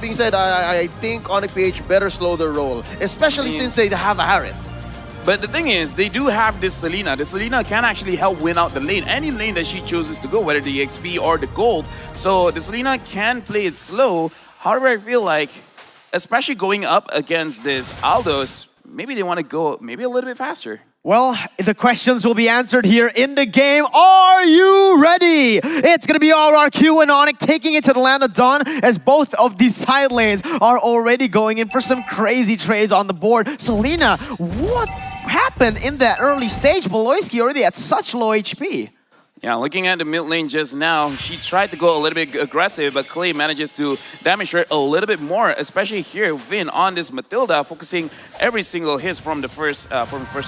being said, I think Onic PH better slow their roll, especially since they have a Harith. But the thing is, they do have this Selena. The Selena can actually help win out the lane. Any lane that she chooses to go, whether the XP or the gold. So the Selena can play it slow. However, I feel like, especially going up against this Aldos, maybe they want to go maybe a little bit faster. Well, the questions will be answered here in the game. Are you ready? It's going to be RRQ and Onic taking it to the land of Dawn as both of these side lanes are already going in for some crazy trades on the board. Selena, what happened in that early stage? Beloyski already at such low HP. Yeah, looking at the mid lane just now, she tried to go a little bit aggressive, but Clay manages to damage her a little bit more, especially here, Vin on this Matilda, focusing every single hit from the first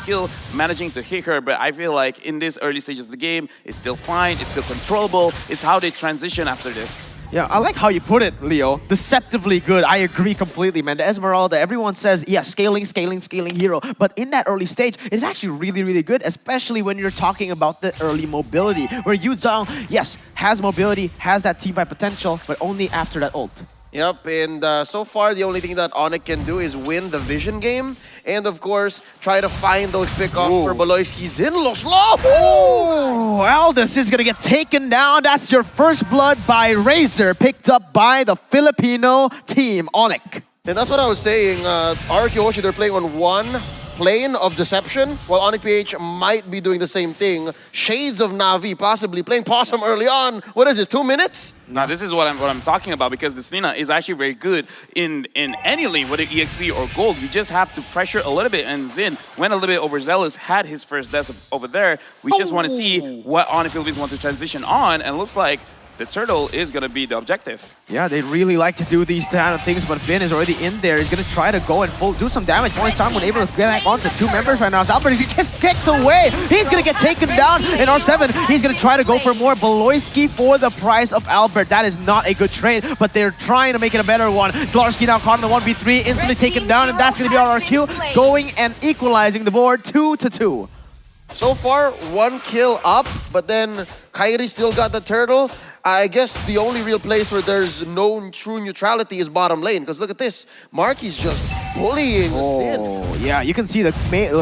kill, managing to hit her. But I feel like in this early stages of the game, it's still fine, it's still controllable. It's how they transition after this. Yeah, I like how you put it, Leo. Deceptively good. I agree completely, man. The Esmeralda, everyone says, yeah, scaling hero. But in that early stage, it's actually really, really good, especially when you're talking about the early mobility, where Yu Zhang, yes, has mobility, has that teamfight potential, but only after that ult. Yep, and so far the only thing that Onic can do is win the vision game, and of course try to find those pickoffs for Beloyski's in Los Lobos. Oh, Aldous is gonna get taken down. That's your first blood by Razor, picked up by the Filipino team, Onic. And that's what I was saying. RRQ Hoshi, they're playing on one plane of deception, while Onic PH might be doing the same thing. Shades of Na'Vi possibly playing Possum early on. What is this, 2 minutes? Now this is what I'm talking about, because the Selena is actually very good in any lane, whether EXP or gold. You just have to pressure a little bit, and Zin went a little bit overzealous, had his first death over there. We just want to see what Onic Philippines wants to transition on, and looks like the turtle is going to be the objective. Yeah, they really like to do these kind of things, but Vin is already in there. He's going to try to go and do some damage. More time when able to get back onto 2 members right now. So Albert, he gets kicked away. He's going to get taken down in R7. He's going to try to go for more Beloyski for the price of Albert. That is not a good trade, but they're trying to make it a better one. Glarski now caught in the 1v3, instantly taken down, and that's going to be RRQ going and equalizing the board 2-2. So far, 1 kill up, but then Kairi still got the turtle. I guess the only real place where there's no true neutrality is bottom lane, because look at this. Marky's just bullying Sin. Oh, yeah, you can see the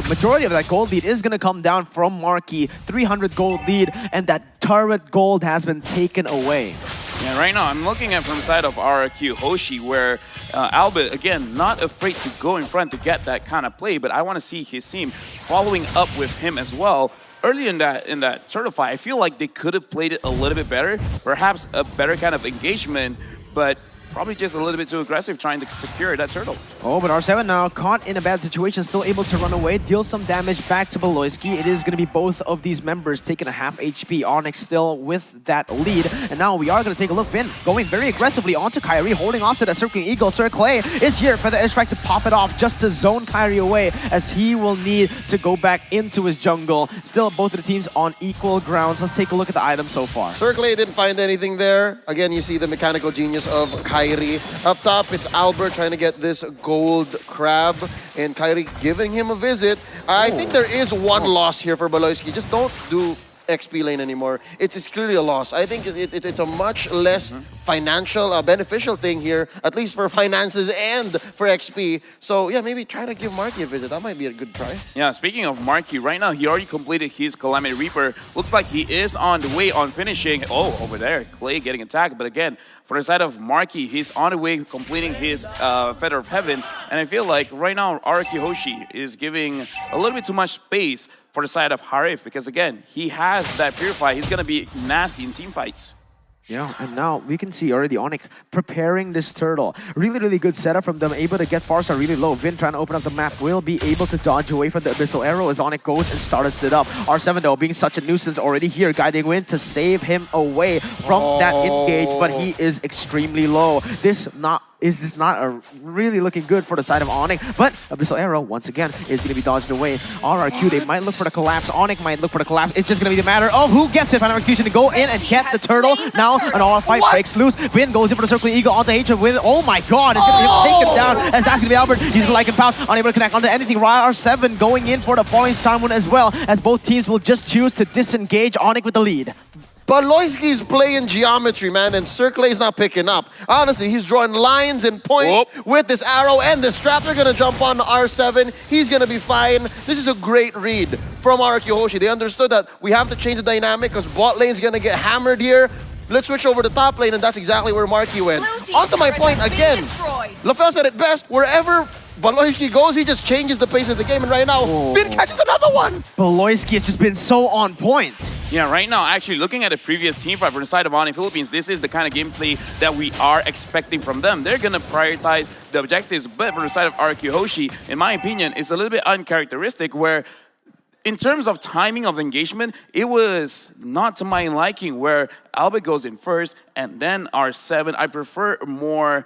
majority of that gold lead is going to come down from Marky. 300 gold lead, and that turret gold has been taken away. Yeah, right now I'm looking at from the side of RRQ Hoshi, where Albert, again, not afraid to go in front to get that kind of play, but I want to see his team following up with him as well. Early in that turtle fight, I feel like they could have played it a little bit better, perhaps a better kind of engagement, but probably just a little bit too aggressive trying to secure that turtle. Oh, but R7 now caught in a bad situation, still able to run away, deal some damage back to Beloyski. It is going to be both of these members taking a half HP. Onic still with that lead. And now we are going to take a look. Vin going very aggressively onto Kairi, holding off to the Circling Eagle. Sir Clay is here for the airstrike to pop it off, just to zone Kairi away, as he will need to go back into his jungle. Still, both of the teams on equal grounds. Let's take a look at the items so far. Sir Clay didn't find anything there. Again, you see the mechanical genius of Kairi. Up top, it's Albert trying to get this gold crab, and Kairi giving him a visit. I think there is one loss here for Beloyski. Just don't do XP lane anymore. It's clearly a loss. I think it's a much less financial, beneficial thing here, at least for finances and for XP. So yeah, maybe try to give Marky a visit. That might be a good try. Yeah, speaking of Marky, right now he already completed his Calamity Reaper. Looks like he is on the way on finishing. Oh, over there, Clay getting attacked. But again, for the side of Marky, he's on the way completing his Feather of Heaven. And I feel like right now, RRQ Hoshi is giving a little bit too much space for the side of Harif, because again, he has that Purify. He's going to be nasty in team fights. Yeah, and now we can see already Onic preparing this turtle. Really, really good setup from them. Able to get Farsa really low. Vin trying to open up the map. Will be able to dodge away from the Abyssal Arrow as Onic goes and starts it up. R7 though being such a nuisance already here. Guiding Wind to save him away from that engage, but he is extremely low. This is not a really looking good for the side of Onic, but Abyssal Arrow once again is going to be dodged away. RRQ, they might look for the collapse. Onic might look for the collapse. It's just going to be the matter of who gets it. Final execution to go in and get the turtle. Now an all fight breaks loose. Vin goes in for the Circling Eagle onto H with. Oh my god, it's going to be taken down as that's going to be Albert. He's going to pounce, unable to connect onto anything. R7 going in for the Falling Star Moon as well, as both teams will just choose to disengage Onic with the lead. Baloyski's playing geometry, man, and Circlay's not picking up. Honestly, he's drawing lines and points with this arrow and this trap. They're gonna jump on R7. He's gonna be fine. This is a great read from RQ Hoshi. They understood that we have to change the dynamic because bot lane's gonna get hammered here. Let's switch over to top lane, and that's exactly where Marky went. On to my point again. LaFell said it best, wherever Baloyski goes, he just changes the pace of the game, and right now, Finn catches another one! Baloyski has just been so on point. Yeah, right now, actually, looking at the previous team fight from the side of Onic Philippines, this is the kind of gameplay that we are expecting from them. They're going to prioritize the objectives, but from the side of RQ Hoshi, in my opinion, it's a little bit uncharacteristic where in terms of timing of engagement, it was not to my liking where Albert goes in first and then R7. I prefer more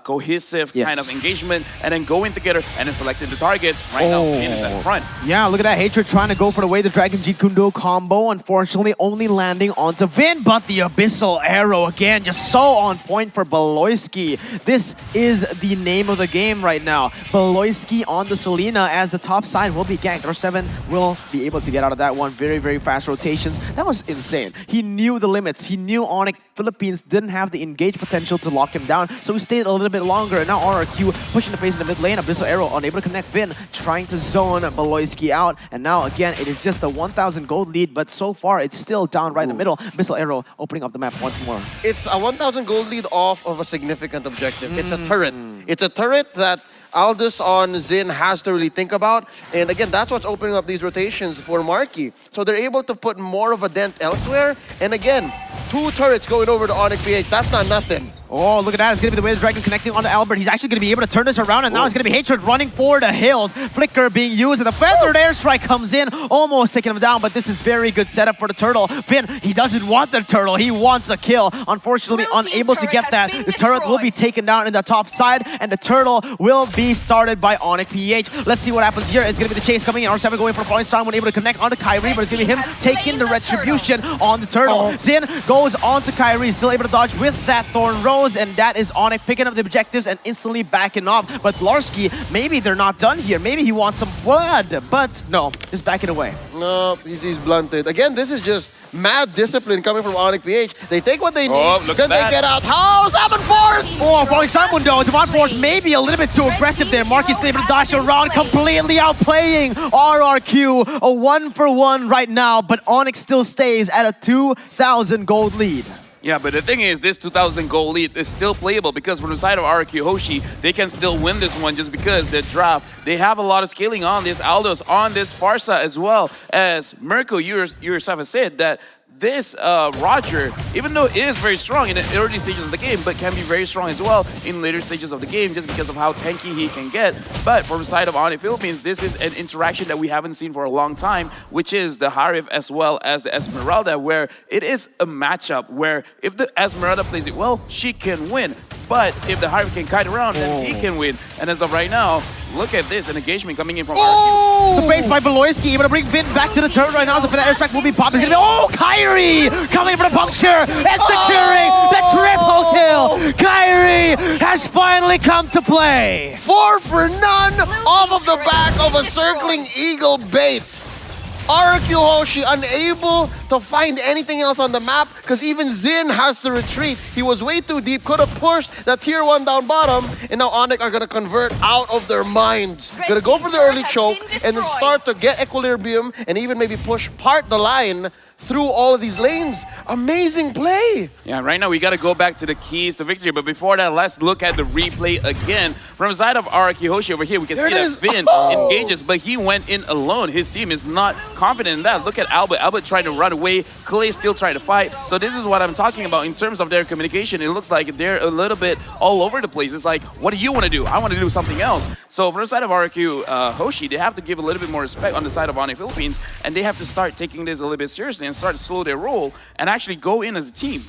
cohesive kind of engagement and then going together and then selecting the targets. Right now, Finn is at front. Yeah, look at that. Hatred trying to go for the way the Dragon Jeet Kundo combo. Unfortunately, only landing onto Vin, but the Abyssal Arrow again, just so on point for Baloyski. This is the name of the game right now. Baloyski on the Selena as the top side will be ganked. R7 will be able to get out of that one. Very, very fast rotations. That was insane. He knew the limits. He knew Onic Philippines didn't have the engage potential to lock him down, so he stayed a little bit longer. And now RRQ pushing the pace in the mid lane. Abyssal Arrow unable to connect Vin, trying to zone Baloyski out. And now again, it is just a 1,000 gold lead, but so far it's still down right in the middle. Abyssal Arrow opening up the map once more. It's a 1,000 gold lead off of a significant objective. It's a turret. It's a turret that Aldous on Zin has to really think about. And again, that's what's opening up these rotations for Marky. So they're able to put more of a dent elsewhere. And again, 2 turrets going over to Onic PH. That's not nothing. Oh, look at that. It's going to be the way the Dragon connecting onto Albert. He's actually going to be able to turn this around, and now it's going to be Hatred running for the hills. Flicker being used, and the Feathered Airstrike comes in, almost taking him down, but this is very good setup for the Turtle. Finn, he doesn't want the Turtle. He wants a kill. Unfortunately, unable to get that. The turret will be taken down in the top side, and the Turtle will be started by Onic PH. Let's see what happens here. It's going to be the chase coming in. R7 going for point time, unable to connect onto Kyrie, but it's going to be him taking the retribution on the Turtle. Zin goes onto Kyrie, still able to dodge with that Thorn Rose, and that is Onic picking up the objectives and instantly backing off. But Larsky, maybe they're not done here. Maybe he wants some blood, but no, just backing away. No, he's blunted. Again, this is just mad discipline coming from Onic PH. They take what they need, then they get out. How? Salmon Force! Oh, falling Simon though. Devon Force maybe a little bit too aggressive there. Marky's still able to dash around, completely outplaying RRQ. A 1-for-1 right now, but Onic still stays at a 2,000 gold lead. Yeah, but the thing is, this 2,000 goal lead is still playable because from the side of RQ Hoshi, they can still win this one just because the drop, they have a lot of scaling on this Aldos, on this Farsa, as well as Mirko, you yourself have said that this Roger, even though it is very strong in the early stages of the game, but can be very strong as well in later stages of the game just because of how tanky he can get. But from the side of Onic Philippines, this is an interaction that we haven't seen for a long time, which is the Harif as well as the Esmeralda, where it is a matchup where if the Esmeralda plays it well, she can win. But if the Harif can kite around, then he can win. And as of right now, look at this, an engagement coming in from RQ. The base by Baloyski, able to bring Vin back to the turret right now. So for the airstrike will be popping. Kyrie coming for the puncture and securing the triple kill. Kyrie has finally come to play. 4 for none off of the back of a circling eagle bait. RQ Hoshi unable to find anything else on the map because even Zin has to retreat. He was way too deep, could have pushed that tier 1 down bottom, and now Onic are going to convert out of their minds. Going to go for the early choke and then start to get equilibrium and even maybe push part the line through all of these lanes. Amazing play. Yeah, right now we got to go back to the keys to victory. But before that, let's look at the replay again. From the side of RQ Hoshi over here, we can see that Finn engages, but he went in alone. His team is not confident in that. Look at Albert. Albert trying to run away. Clay still trying to fight. So this is what I'm talking about in terms of their communication. It looks like they're a little bit all over the place. It's like, what do you want to do? I want to do something else. So from the side of RQ Hoshi, they have to give a little bit more respect on the side of Onic Philippines, and they have to start taking this a little bit seriously and start to slow their roll and actually go in as a team.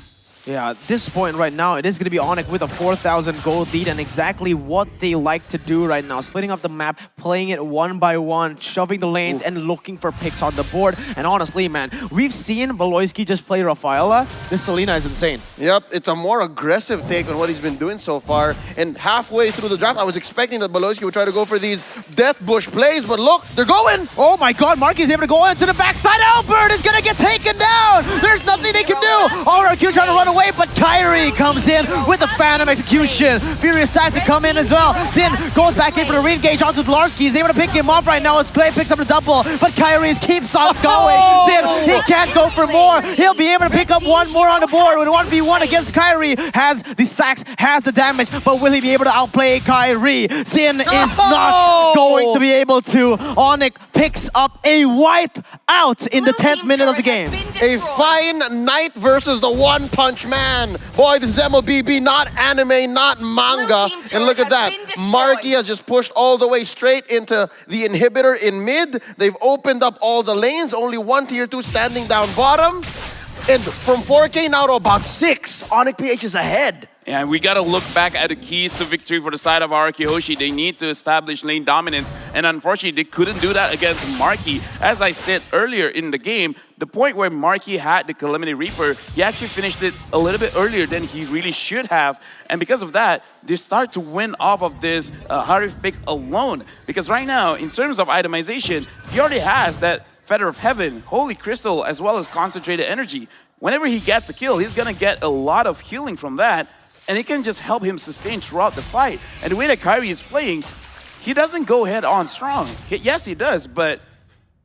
Yeah, at this point right now, it is going to be Onic with a 4,000 gold lead and exactly what they like to do right now. Splitting up the map, playing it one by one, shoving the lanes and looking for picks on the board. And honestly, man, we've seen Valoisky just play Rafaela. This Selena is insane. Yep, it's a more aggressive take on what he's been doing so far. And halfway through the draft, I was expecting that Valoisky would try to go for these Death Bush plays, but look, they're going! Oh my god, Marky's able to go into the backside. Albert is going to get taken down! There's nothing they can do! RRQ trying to run away, but Kyrie comes in with a Phantom Execution. Furious tries to come in as well. Sin goes back in for the re-engage onto Dlarsky. He's able to pick him up right now as Clay picks up the double, but Kyrie keeps on going. Sin, he can't go for more. He'll be able to pick up one more on the board with 1v1 against Kyrie. Has the stacks, has the damage, but will he be able to outplay Kyrie? Sin is not going to be able to. Onic picks up a wipe out in the 10th minute of the game. A fine Knight versus the One Punch Man. Boy, this is MLBB, not anime, not manga. And look at that. Marky has just pushed all the way straight into the inhibitor in mid. They've opened up all the lanes. Only one tier 2 standing down bottom. And from 4K now to about 6, Onic PH is ahead. Yeah, we got to look back at the keys to victory for the side of RRQ Hoshi. They need to establish lane dominance, and unfortunately, they couldn't do that against Marky. As I said earlier in the game, the point where Marky had the Calamity Reaper, he actually finished it a little bit earlier than he really should have, and because of that, they start to win off of this Harif pick alone. Because right now, in terms of itemization, he already has that Feather of Heaven, Holy Crystal, as well as Concentrated Energy. Whenever he gets a kill, he's gonna get a lot of healing from that, and it can just help him sustain throughout the fight. And the way that Kyrie is playing, he doesn't go head on strong. Yes, he does, but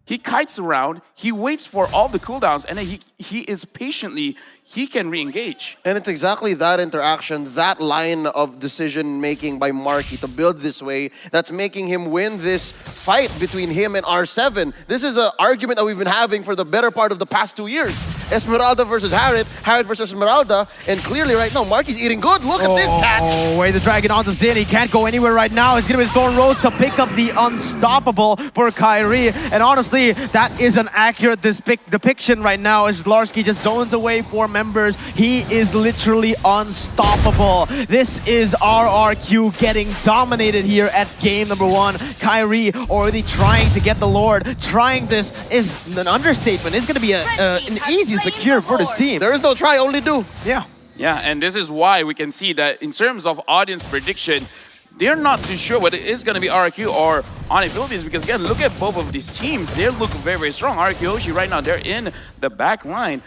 he kites around, he waits for all the cooldowns, and then he is patiently, he can re-engage. And it's exactly that interaction, that line of decision-making by Marky to build this way that's making him win this fight between him and R7. This is an argument that we've been having for the better part of the past 2 years. Esmeralda versus Harriet, Harriet versus Esmeralda, and clearly right now, Marky's eating good. Look at this catch. Oh, way the dragon onto Zin. He can't go anywhere right now. It's going to be Thorn Rose to pick up the unstoppable for Kyrie. And honestly, that is an accurate depiction right now as Dlarsky just zones away 4 members. He is literally unstoppable. This is RRQ getting dominated here at game number 1. Kyrie already trying to get the Lord. Trying this is an understatement. It's going to be an easy secure for this team. There is no try, only do. Yeah. Yeah, and this is why we can see that in terms of audience prediction, they're not too sure whether it is going to be RRQ or Onic Philippines, because again, look at both of these teams. They look very, very strong. RRQ Hoshi right now, they're in the back line.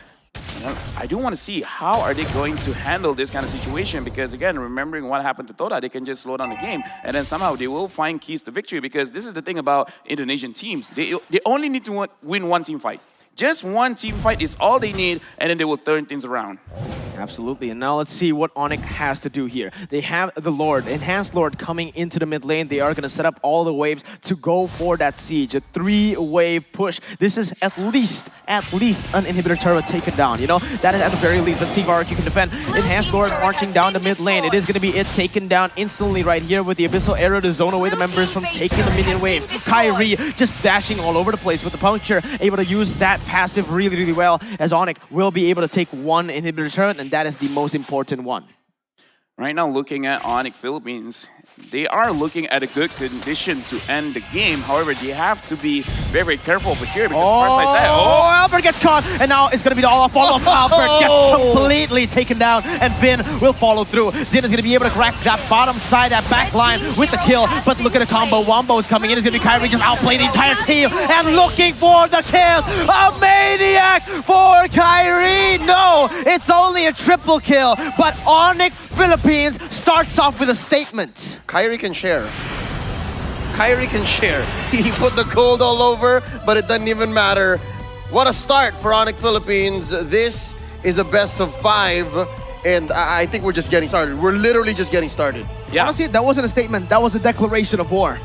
I do want to see how are they going to handle this kind of situation, because again, remembering what happened to Toda, they can just slow down the game and then somehow they will find keys to victory, because this is the thing about Indonesian teams. They only need to win one team fight. Just one team fight is all they need, and then they will turn things around. Absolutely, and now let's see what Onic has to do here. They have the Lord, Enhanced Lord coming into the mid lane. They are going to set up all the waves to go for that siege. A 3-wave push. This is at least an inhibitor turret taken down, you know? That is at the very least. Let's see if RRQ can defend. Enhanced Lord marching down the mid lane. It is going to be it taken down instantly right here with the Abyssal Arrow to zone away the members from taking the minion waves. Kyrie just dashing all over the place with the puncture, able to use that passive really, really well, as Onic will be able to take one inhibitor turret, and that is the most important one. Right now, looking at Onic Philippines, they are looking at a good condition to end the game. However, they have to be very, very careful over here, because parts like that. Oh, Albert gets caught, and now it's going to be the all-follow-up. Albert gets completely taken down, and Vin will follow through. Zin is going to be able to crack that bottom side, that back line with the kill, but look at the combo. Wombo is coming in. It's going to be Kyrie just outplaying the entire team and looking for the kill. A maniac for Kyrie. No, it's only a triple kill, but Onic Philippines starts off with a statement. Kyrie can share. Kyrie can share. He put the gold all over, but it doesn't even matter. What a start for Onic Philippines. This is a best of 5, and I think we're just getting started. We're literally just getting started. Yeah. Honestly, that wasn't a statement. That was a declaration of war.